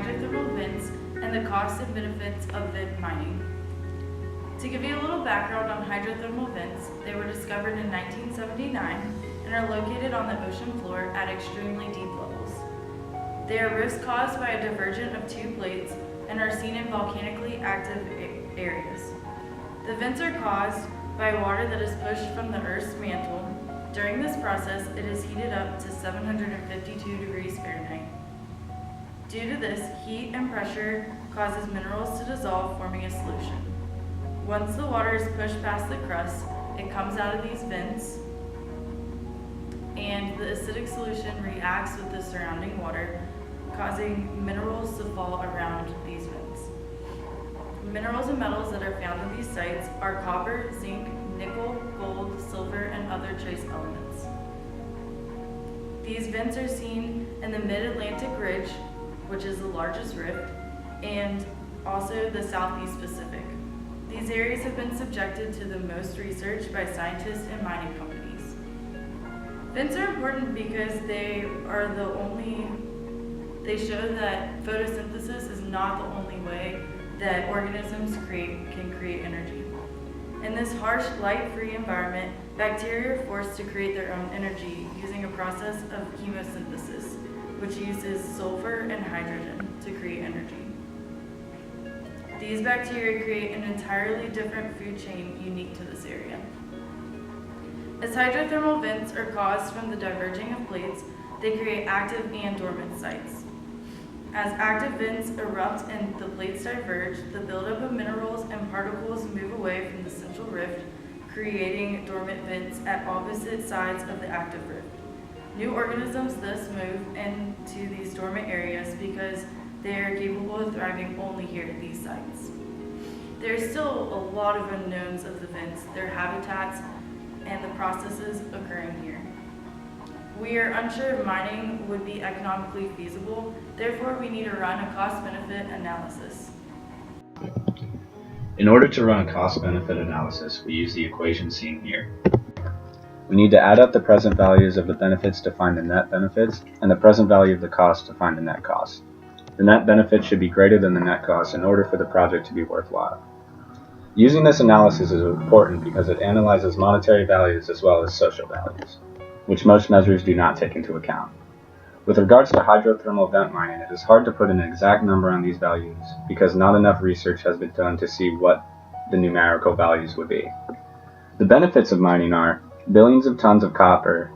hydrothermal vents and the costs and benefits of vent mining. To give you a little background on hydrothermal vents, they were discovered in 1979 and are located on the ocean floor at extremely deep levels. They are rifts caused by a divergence of two plates and are seen in volcanically active areas. The vents are caused by water that is pushed from the Earth's mantle. During this process, it is heated up to 752 degrees Fahrenheit. Due to this, heat and pressure causes minerals to dissolve, forming a solution. Once the water is pushed past the crust, it comes out of these vents, and the acidic solution reacts with the surrounding water, causing minerals to fall around these vents. Minerals and metals that are found in these sites are copper, zinc, nickel, gold, silver, and other trace elements. These vents are seen in the Mid-Atlantic Ridge, which is the largest rift, and also the Southeast Pacific. These areas have been subjected to the most research by scientists and mining companies. Vents are important because they show that photosynthesis is not the only way that organisms can create energy. In this harsh, light-free environment, bacteria are forced to create their own energy using a process of chemosynthesis, which uses sulfur and hydrogen to create energy. These bacteria create an entirely different food chain unique to this area. As hydrothermal vents are caused from the diverging of plates, they create active and dormant sites. As active vents erupt and the plates diverge, the buildup of minerals and particles move away from the central rift, creating dormant vents at opposite sides of the active rift. New organisms thus move into these dormant areas because they are capable of thriving only here at these sites. There is still a lot of unknowns of the vents, their habitats, and the processes occurring here. We are unsure if mining would be economically feasible, therefore we need to run a cost-benefit analysis. In order to run a cost-benefit analysis, we use the equation seen here. We need to add up the present values of the benefits to find the net benefits, and the present value of the cost to find the net cost. The net benefit should be greater than the net cost in order for the project to be worthwhile. Using this analysis is important because it analyzes monetary values as well as social values, which most measures do not take into account. With regards to hydrothermal vent mining, it is hard to put an exact number on these values because not enough research has been done to see what the numerical values would be. The benefits of mining are billions of tons of copper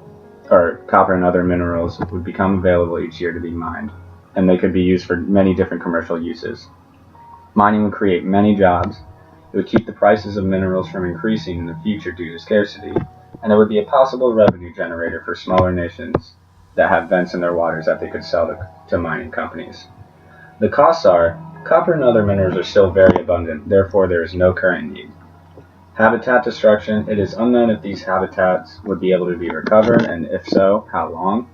and other minerals would become available each year to be mined, and they could be used for many different commercial uses. Mining would create many jobs, it would keep the prices of minerals from increasing in the future due to scarcity, and it would be a possible revenue generator for smaller nations that have vents in their waters that they could sell to mining companies. The costs are, copper and other minerals are still very abundant, therefore there is no current need. Habitat destruction, it is unknown if these habitats would be able to be recovered, and if so, how long.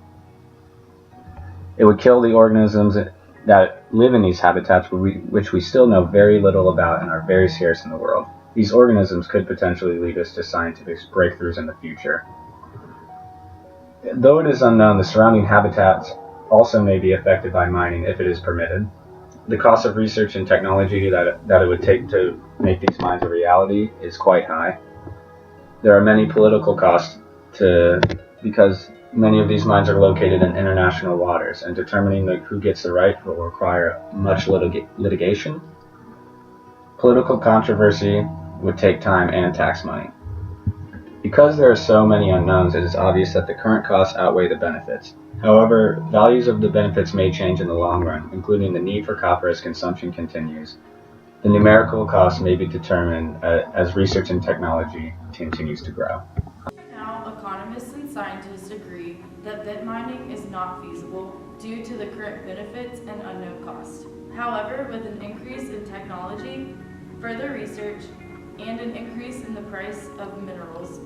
It would kill the organisms that live in these habitats, which we still know very little about and are very scarce in the world. These organisms could potentially lead us to scientific breakthroughs in the future. Though it is unknown, the surrounding habitats also may be affected by mining if it is permitted. The cost of research and technology that it would take to make these mines a reality is quite high. There are many political costs because many of these mines are located in international waters, and determining who gets the right will require much litigation. Political controversy would take time and tax money. Because there are so many unknowns, it is obvious that the current costs outweigh the benefits. However, values of the benefits may change in the long run, including the need for copper as consumption continues. The numerical cost may be determined as research and technology continues to grow. Now, economists and scientists agree that vent mining is not feasible due to the current benefits and unknown costs. However, with an increase in technology, further research, and an increase in the price of minerals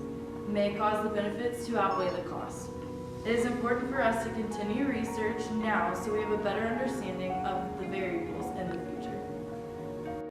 may cause the benefits to outweigh the costs. It is important for us to continue research now so we have a better understanding of the variables